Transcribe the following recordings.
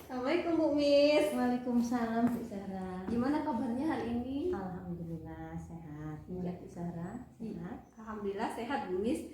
Assalamualaikum Bu Mis. Waalaikumsalam Bu Zahra. Gimana kabarnya hari ini? Alhamdulillah sehat. Iya. Bu Zahra sehat. Alhamdulillah sehat Bu Mis.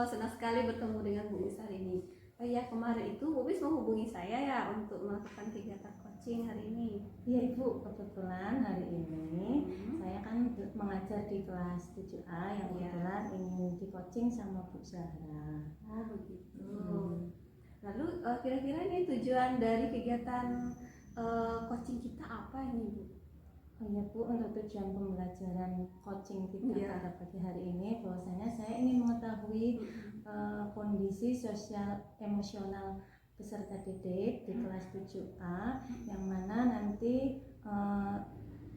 Senang sekali bertemu dengan Bu Mis hari ini. Ya kemarin itu Bu Mis menghubungi saya ya untuk melakukan kegiatan coaching hari ini. Iya Ibu, kebetulan hari ini saya kan mengajar di kelas 7A yang kebetulan ingin di coaching sama Bu Zahra. Oh begitu. Lalu kira-kira ini tujuan dari kegiatan coaching kita apa ini Bu? Oh iya Bu, untuk tujuan pembelajaran coaching kita pada pagi hari ini bahwasanya saya ingin mengetahui kondisi sosial emosional peserta didik di kelas 7A yang mana nanti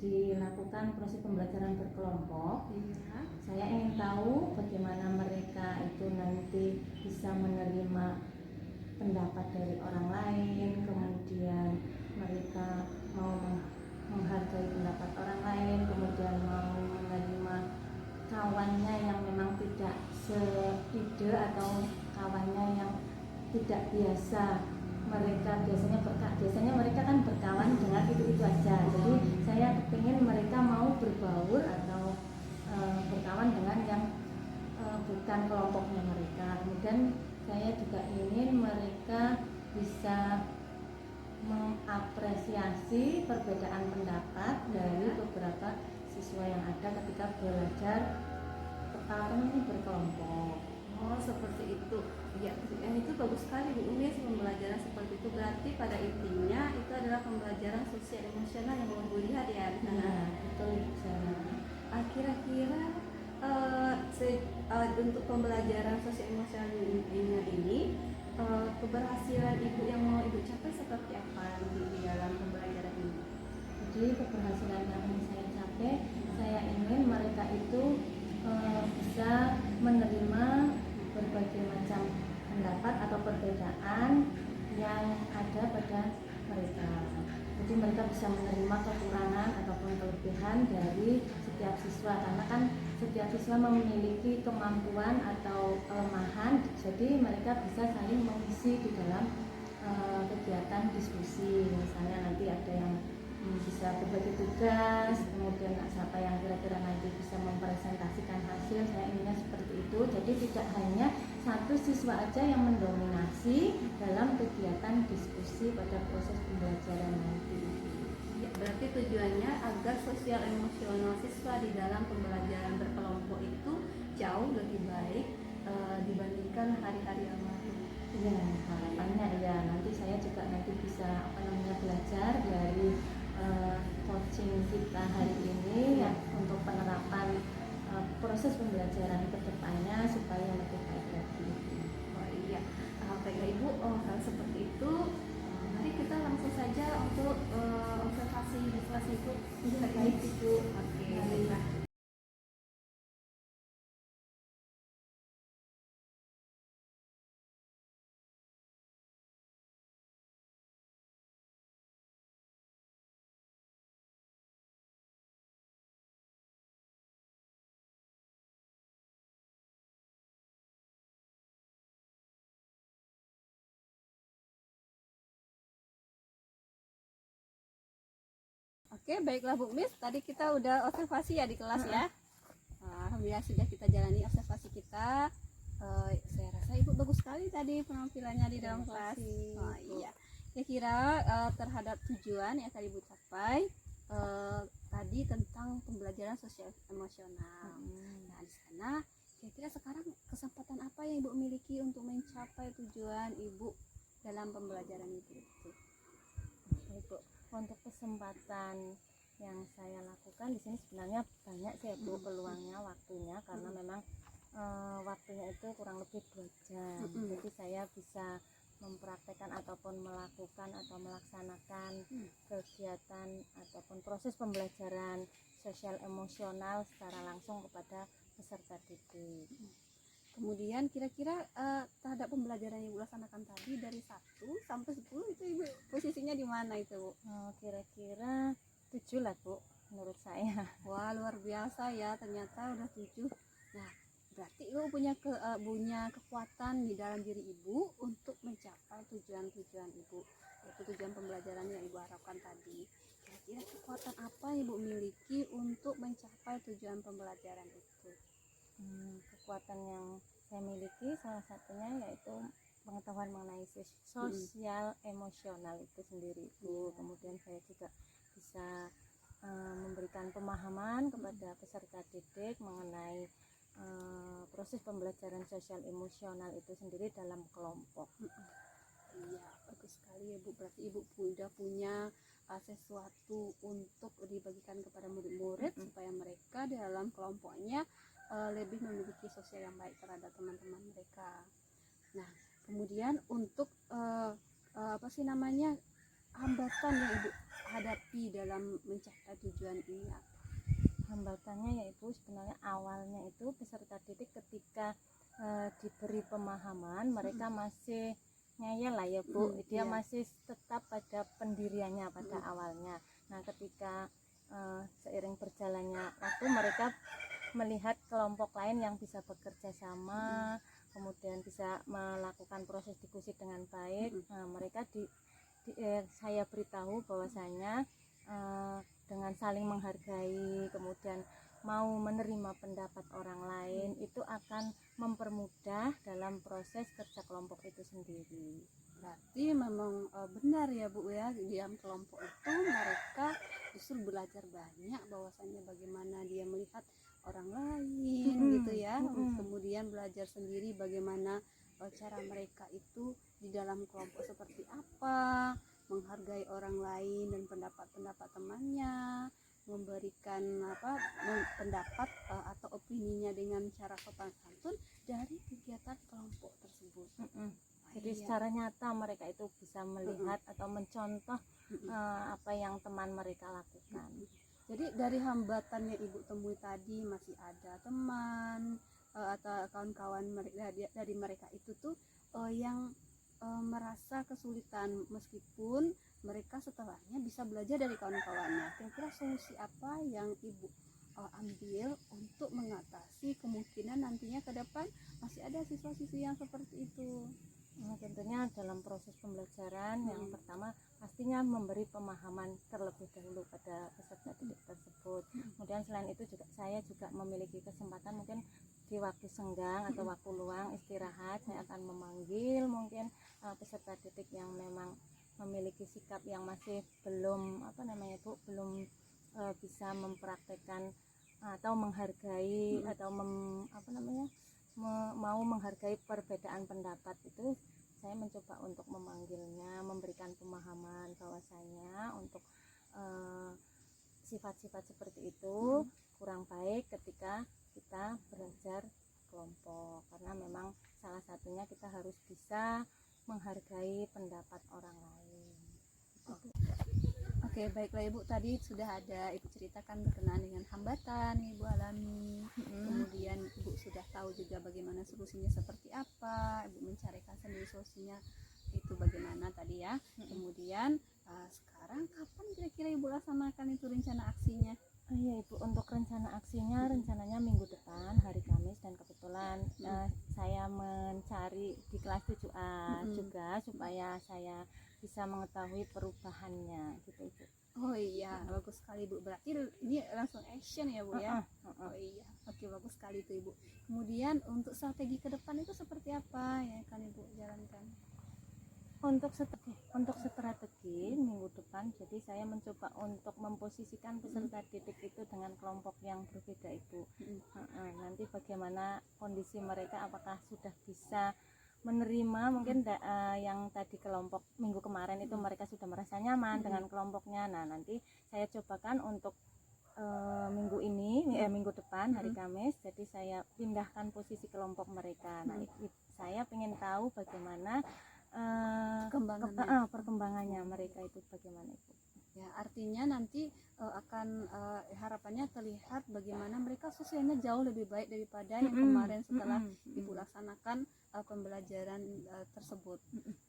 dilakukan proses pembelajaran berkelompok. Saya ingin tahu bagaimana mereka itu nanti bisa menerima pendapat dari orang lain, kemudian mereka mau menghargai pendapat orang lain, kemudian mau menerima kawannya yang memang tidak seide atau kawannya yang tidak biasa. Biasanya mereka kan berkawan dengan itu aja. Jadi saya ingin mereka mau berbaur atau berkawan dengan yang bukan kelompoknya mereka. Kemudian saya juga ingin mereka bisa mengapresiasi perbedaan pendapat dari beberapa siswa yang ada ketika belajar berkelompok. Oh seperti itu. Ya, itu bagus sekali Bu Umis, pembelajaran seperti itu. Berarti pada intinya itu adalah pembelajaran sosial emosional yang mau lihat ya di sana. Nah, betul. Kira-kira untuk pembelajaran sosial emosional ini keberhasilan Ibu yang mau Ibu capai seperti apa di dalam pembelajaran ini? Jadi keberhasilan yang ingin saya capai, saya ingin mereka itu bisa menerima berbagai macam pendapat atau perbedaan yang ada pada mereka. Jadi mereka bisa menerima kekurangan ataupun kelebihan dari setiap siswa, karena kan setiap siswa memiliki kemampuan atau kelemahan, jadi mereka bisa saling mengisi di dalam kegiatan diskusi. Misalnya nanti ada yang bisa berbagi tugas, kemudian siapa yang kira-kira nanti bisa mempresentasikan hasil, saya inginnya seperti itu. Jadi tidak hanya satu siswa aja yang mendominasi dalam kegiatan diskusi pada proses pembelajaran nanti. Ya, berarti tujuannya agar sosial emosional siswa di dalam pembelajaran berkelompok itu jauh lebih baik dibandingkan hari-hari yang lalu. Ya, harapannya ya nanti saya juga bisa belajar dari coaching kita hari ini ya, untuk penerapan proses pembelajaran kedepannya supaya lebih baik lagi. Oh iya, baiklah Ibu, hal seperti itu. Mari kita langsung saja untuk observasi di kelas Ibu. Baik Ibu. Oke, baiklah. Oke, baiklah Bu Mis. Tadi kita udah observasi ya di kelas ya. Alhamdulillah sudah kita jalani observasi kita. Saya rasa Ibu bagus sekali tadi penampilannya di dalam kelas. Oh iya. Kira-kira terhadap tujuan yang tadi Ibu capai tadi tentang pembelajaran sosial emosional. Nah di sana kira-kira sekarang kesempatan apa yang Ibu miliki untuk mencapai tujuan Ibu dalam pembelajaran itu? Ibu, untuk kesempatan yang saya lakukan di sini sebenarnya banyak sih Bu peluangnya, waktunya, karena memang waktunya itu kurang lebih 2 jam. Jadi saya bisa mempraktekkan ataupun melakukan atau melaksanakan kegiatan ataupun proses pembelajaran sosial emosional secara langsung kepada peserta didik. Kemudian kira-kira terhadap pembelajaran yang Ibu laksanakan tadi dari 1 sampai 10 itu Ibu posisinya di mana itu Bu? Kira-kira 7 lah Bu menurut saya. Wah luar biasa ya, ternyata udah 7. Nah Berarti ibu punya kekuatan di dalam diri ibu untuk mencapai tujuan-tujuan ibu, yaitu tujuan pembelajaran yang ibu harapkan tadi. Kira-kira kekuatan apa yang ibu miliki untuk mencapai tujuan pembelajaran itu? Kekuatan yang saya miliki salah satunya yaitu pengetahuan mengenai sosial emosional itu sendiri Bu. Kemudian saya juga bisa memberikan pemahaman kepada peserta didik mengenai proses pembelajaran sosial emosional itu sendiri dalam kelompok. Iya, bagus sekali ya Bu. Berarti ibu sudah punya sesuatu untuk dibagikan kepada murid-murid supaya mereka di dalam kelompoknya lebih memiliki sosial yang baik terhadap teman-teman mereka. Nah, kemudian untuk hambatan yang ibu hadapi dalam mencapai tujuan ini apa? Hambatannya yaitu sebenarnya awalnya itu peserta didik ketika diberi pemahaman mereka masih ngeyel lah ya Bu, dia masih tetap pada pendiriannya pada awalnya. Nah ketika seiring berjalannya waktu mereka melihat kelompok lain yang bisa bekerja sama, kemudian bisa melakukan proses diskusi dengan baik. Nah mereka saya beritahu bahwasanya dengan saling menghargai, kemudian mau menerima pendapat orang lain itu akan mempermudah dalam proses kerja kelompok itu sendiri. Berarti memang benar ya Bu ya, di dalam kelompok itu mereka justru belajar banyak bahwasannya bagaimana dia melihat orang lain gitu ya. Kemudian belajar sendiri bagaimana cara mereka itu di dalam kelompok seperti apa, menghargai orang lain dan pendapat-pendapat temannya, memberikan pendapat atau opininya dengan cara sopan santun dari kegiatan kelompok tersebut. Jadi secara nyata mereka itu bisa melihat atau mencontoh apa yang teman mereka lakukan. Jadi dari hambatan yang ibu temui tadi, masih ada teman atau kawan-kawan dari mereka itu tuh yang merasa kesulitan meskipun mereka setelahnya bisa belajar dari kawan-kawannya. Kira-kira solusi apa yang ibu ambil untuk mengatasi kemungkinan nantinya ke depan masih ada siswa-siswi yang seperti itu? Nah, tentunya dalam proses pembelajaran yang pertama pastinya memberi pemahaman terlebih dahulu pada peserta didik tersebut. Kemudian selain itu juga saya juga memiliki kesempatan mungkin di waktu senggang atau waktu luang istirahat saya akan memanggil mungkin peserta didik yang memang memiliki sikap yang masih belum belum bisa mempraktekkan atau menghargai atau mau menghargai perbedaan pendapat itu. Saya mencoba untuk memanggilnya, memberikan pemahaman bahwasanya untuk sifat-sifat seperti itu kurang baik ketika kita belajar kelompok, karena memang salah satunya kita harus bisa menghargai pendapat orang lain. Oke, baiklah Ibu, tadi sudah ada Ibu ceritakan berkenaan dengan hambatan yang Ibu alami. Kemudian Ibu sudah tahu juga bagaimana solusinya seperti apa. Ibu mencarikan sendiri solusinya itu bagaimana tadi ya. Kemudian sekarang kapan kira-kira Ibu laksanakan itu rencana aksinya? Iya Ibu, untuk rencana aksinya rencananya minggu depan hari Kamis, dan kebetulan saya mencari di kelas 7A juga supaya saya bisa mengetahui perubahannya gitu Ibu. Oh iya, bagus sekali Bu. Berarti ini langsung action ya Bu ya? Oh iya, oke, bagus sekali itu Ibu. Kemudian untuk strategi ke depan itu seperti apa yang akan Ibu jalankan? Untuk strategi minggu depan, jadi saya mencoba untuk memposisikan peserta didik itu dengan kelompok yang berbeda Ibu. Nanti bagaimana kondisi mereka, apakah sudah bisa menerima mungkin yang tadi kelompok minggu kemarin itu mereka sudah merasa nyaman dengan kelompoknya. Nah nanti saya cobakan untuk minggu depan hari Kamis, jadi saya pindahkan posisi kelompok mereka. Nah saya ingin tahu bagaimana perkembangannya mereka itu bagaimana Ibu. Ya, artinya nanti akan harapannya terlihat bagaimana mereka sosialnya jauh lebih baik daripada yang kemarin setelah Ibu laksanakan pembelajaran tersebut.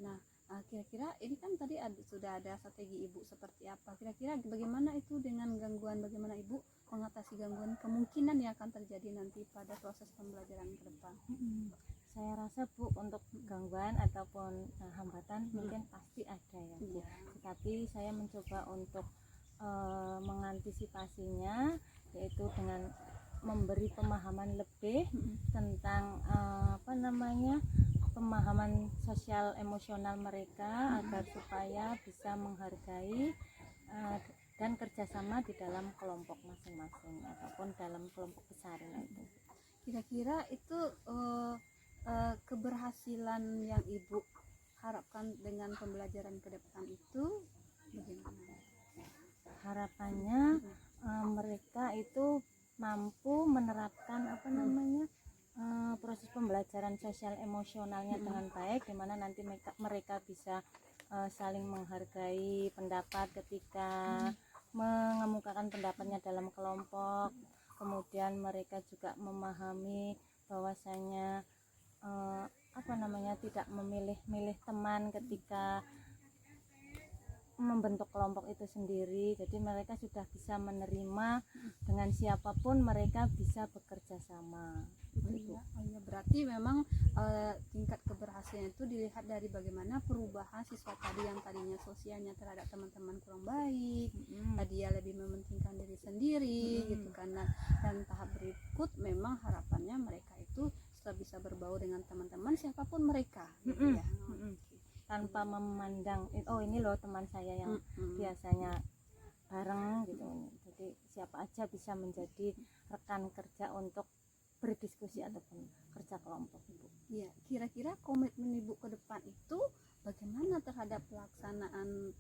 Nah, kira-kira kira-kira ini kan tadi sudah ada strategi Ibu seperti apa. Kira-kira bagaimana itu dengan gangguan, bagaimana Ibu mengatasi gangguan kemungkinan yang akan terjadi nanti pada proses pembelajaran ke depan? Saya rasa Bu, untuk gangguan ataupun hambatan mungkin pasti ada ya Bu. Tetapi saya mencoba untuk mengantisipasinya, yaitu dengan memberi pemahaman lebih tentang pemahaman sosial emosional mereka agar supaya bisa menghargai dan kerjasama di dalam kelompok masing-masing ataupun dalam kelompok besarnya itu. Kira-kira itu keberhasilan yang Ibu harapkan dengan pembelajaran ke depan itu bagaimana? Harapannya mereka itu mampu menerapkan proses pembelajaran sosial emosionalnya dengan baik, di mana nanti mereka bisa saling menghargai pendapat ketika mengemukakan pendapatnya dalam kelompok. Kemudian mereka juga memahami bahwasanya tidak memilih-milih teman ketika membentuk kelompok itu sendiri. Jadi mereka sudah bisa menerima dengan siapapun mereka bisa bekerja sama. Berarti memang tingkat keberhasilan itu dilihat dari bagaimana perubahan siswa tadi yang tadinya sosialnya terhadap teman-teman kurang baik, dia lebih mementingkan diri sendiri gitu kan. Dan tahap berikut memang harapannya mereka itu sudah bisa berbaur dengan teman-teman siapapun mereka gitu ya. Tanpa memandang ini loh teman saya yang biasanya bareng gitu. Jadi siapa aja bisa menjadi rekan kerja untuk berdiskusi ataupun kerja kelompok Ibu. Iya, kira-kira komitmen Ibu ke depan itu bagaimana terhadap pelaksanaan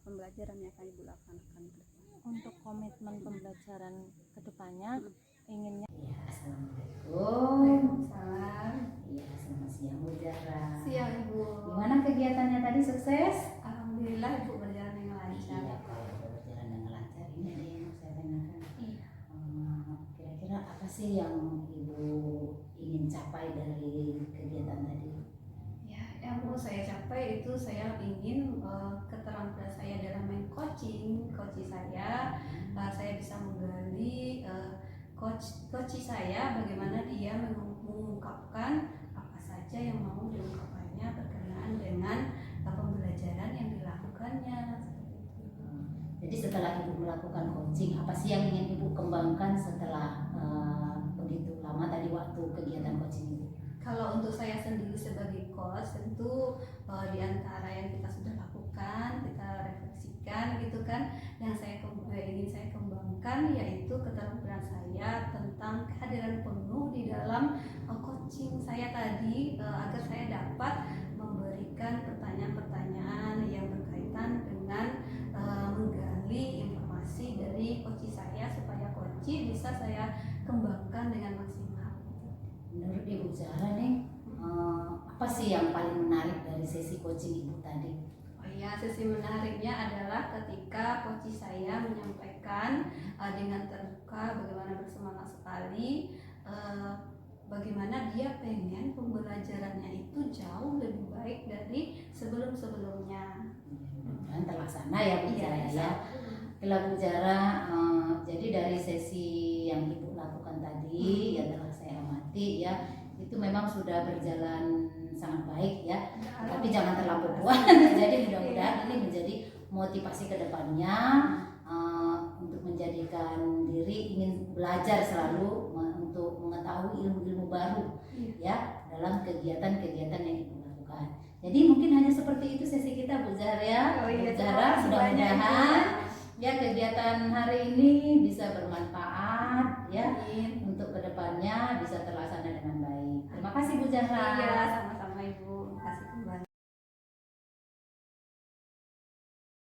pembelajaran yang akan Ibu laksanakan ke depan? Untuk komitmen pembelajaran ke depannya inginnya. Ya, assalamualaikum. Waalaikumsalam. Iya, selamat siang Bu Zahra. Siang Ibu. Gimana kegiatannya tadi, sukses? Alhamdulillah Ibu berjalan dengan lancar. Iya, kalau berjalan dengan lancar ini ada yang mau saya tanyakan. Iya. Kira-kira apa sih yang Ibu ingin capai dari kegiatan tadi? Ya, yang mau saya capai itu saya ingin keterampilan saya dalam main coaching saya bisa menggali coach saya bagaimana dia mengungkapkan apa saja yang mau diungkapkannya berkenaan dengan pembelajaran yang dilakukannya. Jadi setelah Ibu melakukan coaching, apa sih yang ingin Ibu kembangkan setelah begitu lama tadi waktu kegiatan coaching itu? Kalau untuk saya sendiri sebagai coach, tentu di antara yang kita sudah lakukan, kita refleksikan gitu kan, yang ingin saya kembangkan yaitu keterampilan saya tentang kehadiran penuh di dalam coaching saya tadi, agar saya dapat memberikan pertanyaan-pertanyaan yang berkaitan dengan menggali informasi dari coach saya supaya coach bisa saya kembangkan dengan maksimal. Menurut Ibu Zahra nih, apa sih yang paling menarik dari sesi coaching Ibu tadi? Oh iya, sesi menariknya adalah ketika coach saya menyampaikan dengan terbuka bagaimana bersemangat sekali, bagaimana dia pengen pembelajarannya itu jauh lebih baik dari sebelum-sebelumnya. Mudah-mudahan terlaksana ya Bu Zahra ya. Iya. Bu Zahra, jadi dari sesi yang Ibu lakukan tadi yang telah saya amati ya, itu memang sudah berjalan sangat baik ya, tapi jangan terlalu puas. Jadi mudah-mudahan ini menjadi motivasi ke depannya untuk menjadikan diri ingin belajar selalu untuk mengetahui ilmu-ilmu baru ya dalam kegiatan-kegiatan yang Ibu lakukan. Jadi mungkin hanya seperti itu sesi kita Bu Zahra ya. Bu Zahra, mudah-mudahan ya kegiatan hari ini bisa bermanfaat ya untuk kedepannya bisa terlaksana dengan baik. Terima kasih Bu Zahra. Iya,